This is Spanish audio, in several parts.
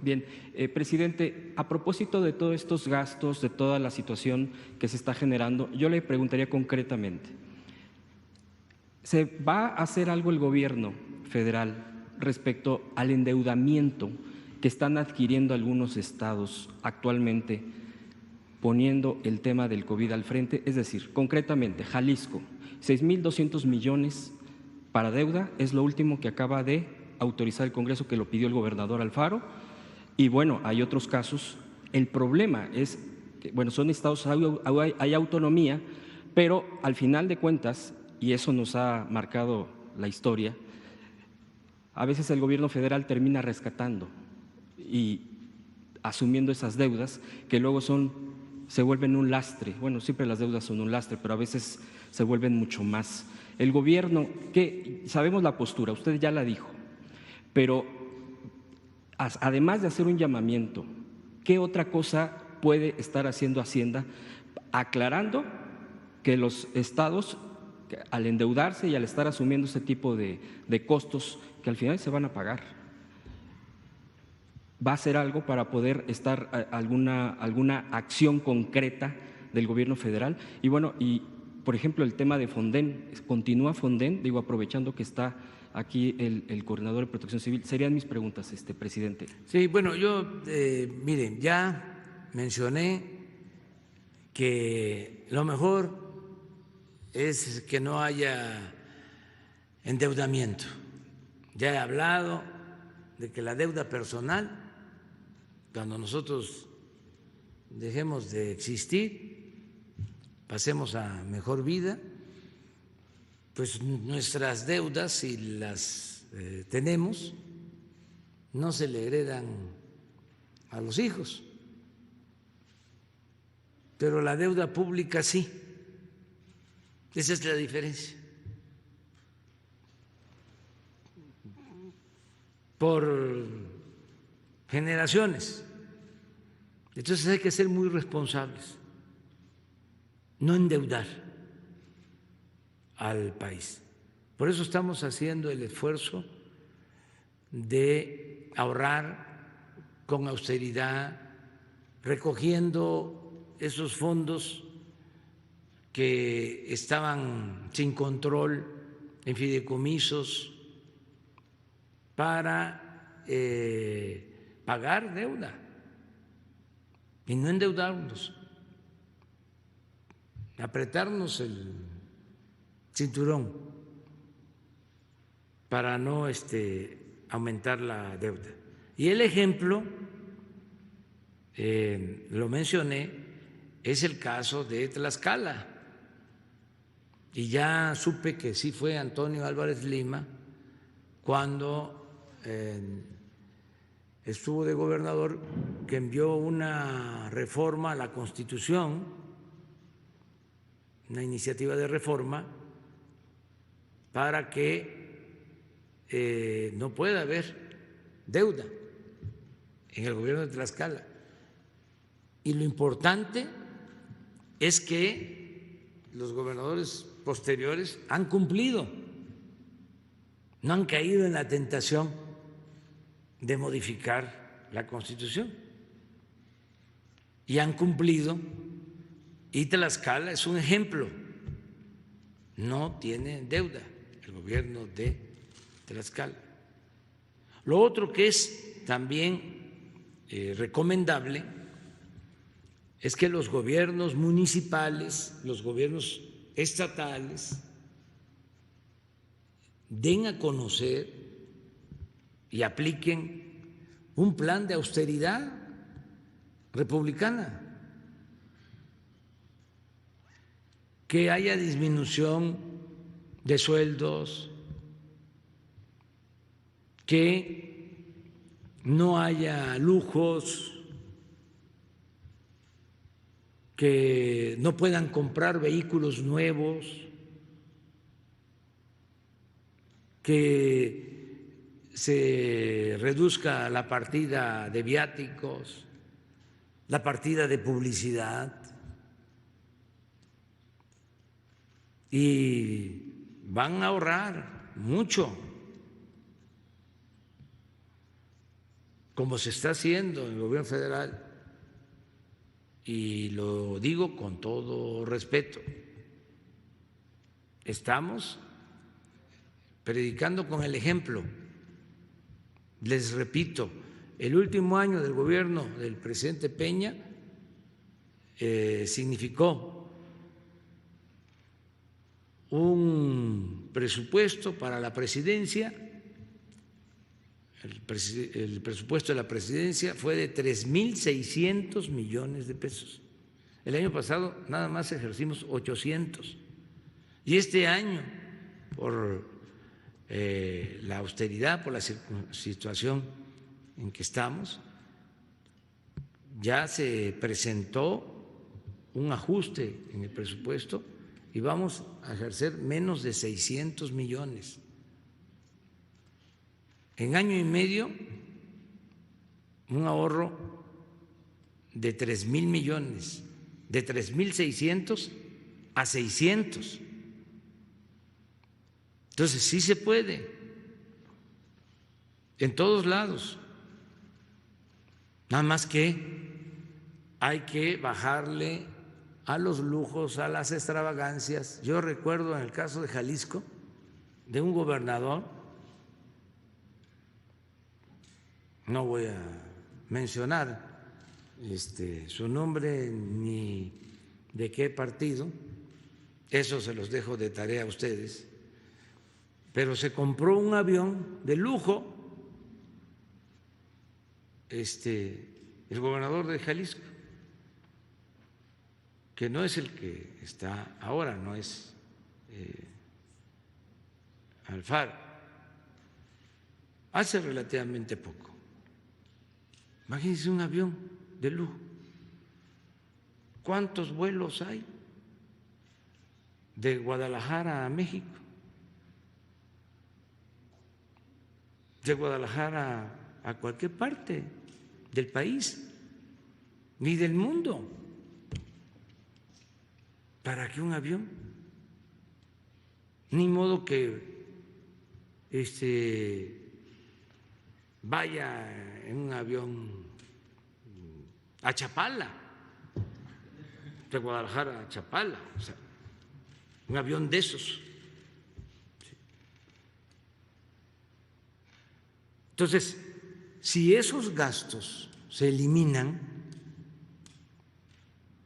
Bien, presidente, a propósito de todos estos gastos, de toda la situación que se está generando, yo le preguntaría concretamente, ¿se va a hacer algo el gobierno federal respecto al endeudamiento que están adquiriendo algunos estados actualmente, poniendo el tema del COVID al frente? Es decir, concretamente, Jalisco, 6.200 millones para deuda, es lo último que acaba de autorizar el Congreso, que lo pidió el gobernador Alfaro. Y bueno, hay otros casos. El problema es que, bueno, son estados, hay autonomía, pero al final de cuentas, y eso nos ha marcado la historia, a veces el gobierno federal termina rescatando y asumiendo esas deudas que luego se vuelven un lastre. Bueno, siempre las deudas son un lastre, pero a veces se vuelven mucho más. El gobierno, que sabemos la postura, usted ya la dijo, pero además de hacer un llamamiento, ¿qué otra cosa puede estar haciendo Hacienda aclarando que los estados, al endeudarse y al estar asumiendo ese tipo de costos que al final se van a pagar, va a hacer algo para poder estar alguna acción concreta del gobierno federal? Y bueno, y por ejemplo el tema de Fonden, ¿continúa Fonden? Digo, aprovechando que está aquí el coordinador de Protección Civil, serían mis preguntas, presidente. Sí, bueno, yo, miren, ya mencioné que lo mejor es que no haya endeudamiento. Ya he hablado de que la deuda personal, cuando nosotros dejemos de existir, pasemos a mejor vida, pues nuestras deudas, si las tenemos, no se le heredan a los hijos, pero la deuda pública sí. Esa es la diferencia. Por generaciones. Entonces hay que ser muy responsables, no endeudar al país. Por eso estamos haciendo el esfuerzo de ahorrar con austeridad, recogiendo esos fondos que estaban sin control en fideicomisos para pagar deuda y no endeudarnos, apretarnos el cinturón para no aumentar la deuda. Y el ejemplo, lo mencioné, es el caso de Tlaxcala. Y ya supe que sí fue Antonio Álvarez Lima cuando estuvo de gobernador, que envió una reforma a la Constitución, una iniciativa de reforma para que no pueda haber deuda en el gobierno de Tlaxcala. Y lo importante es que los gobernadores posteriores han cumplido, no han caído en la tentación de modificar la Constitución y han cumplido, y Tlaxcala es un ejemplo, no tiene deuda el gobierno de Tlaxcala. Lo otro que es también recomendable es que los gobiernos municipales, los gobiernos estatales den a conocer y apliquen un plan de austeridad republicana, que haya disminución de sueldos, que no haya lujos, que no puedan comprar vehículos nuevos, que se reduzca la partida de viáticos, la partida de publicidad, y van a ahorrar mucho como se está haciendo en el gobierno federal, y lo digo con todo respeto, estamos predicando con el ejemplo. Les repito, el último año del gobierno del presidente Peña significó un presupuesto para la presidencia. El presupuesto de la presidencia fue de 3.600 millones de pesos. El año pasado nada más ejercimos 800. Y este año, por la austeridad, por la situación en que estamos, ya se presentó un ajuste en el presupuesto y vamos a ejercer menos de 600 millones. En año y medio, un ahorro de 3.000 millones, de 3.600 a 600. Entonces, sí se puede, en todos lados. Nada más que hay que bajarle a los lujos, a las extravagancias. Yo recuerdo en el caso de Jalisco, de un gobernador, no voy a mencionar su nombre ni de qué partido, eso se los dejo de tarea a ustedes, pero se compró un avión de lujo, el gobernador de Jalisco, que no es el que está ahora, no es Alfaro, hace relativamente poco. Imagínense un avión de lujo. ¿Cuántos vuelos hay de Guadalajara a México? De Guadalajara a cualquier parte del país ni del mundo. ¿Para qué un avión? Ni modo que vaya en un avión a Chapala, de Guadalajara a Chapala, o sea, un avión de esos. Entonces, si esos gastos se eliminan,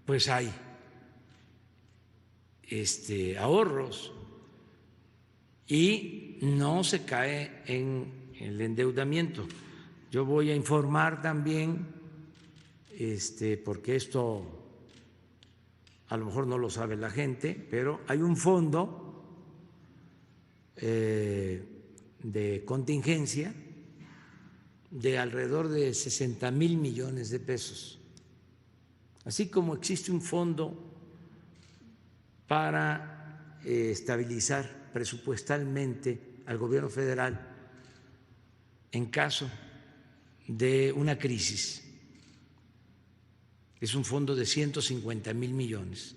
pues hay ahorros y no se cae en el endeudamiento. Yo voy a informar también, porque esto a lo mejor no lo sabe la gente, pero hay un fondo de contingencia de alrededor de 60,000 millones de pesos. Así como existe un fondo para estabilizar presupuestalmente al gobierno federal en caso de una crisis, es un fondo de 150,000 millones.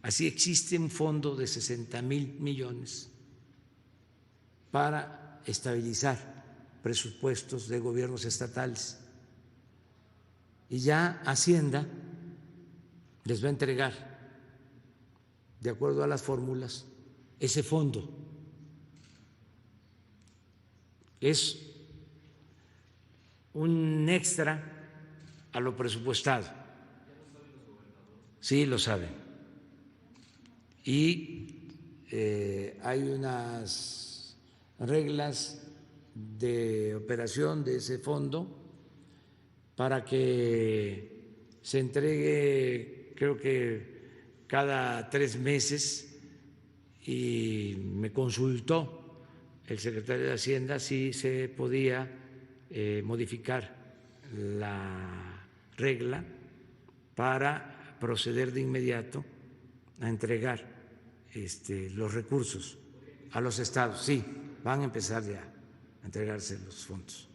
Así existe un fondo de 60,000 millones para estabilizar presupuestos de gobiernos estatales. Y ya Hacienda les va a entregar, de acuerdo a las fórmulas, ese fondo. Es un extra a lo presupuestado. Sí, lo saben. Y hay unas reglas de operación de ese fondo para que se entregue, creo que cada 3 meses, y me consultó el secretario de Hacienda si se podía modificar la regla para proceder de inmediato a entregar los recursos a los estados. Sí, van a empezar ya a entregarse los fondos.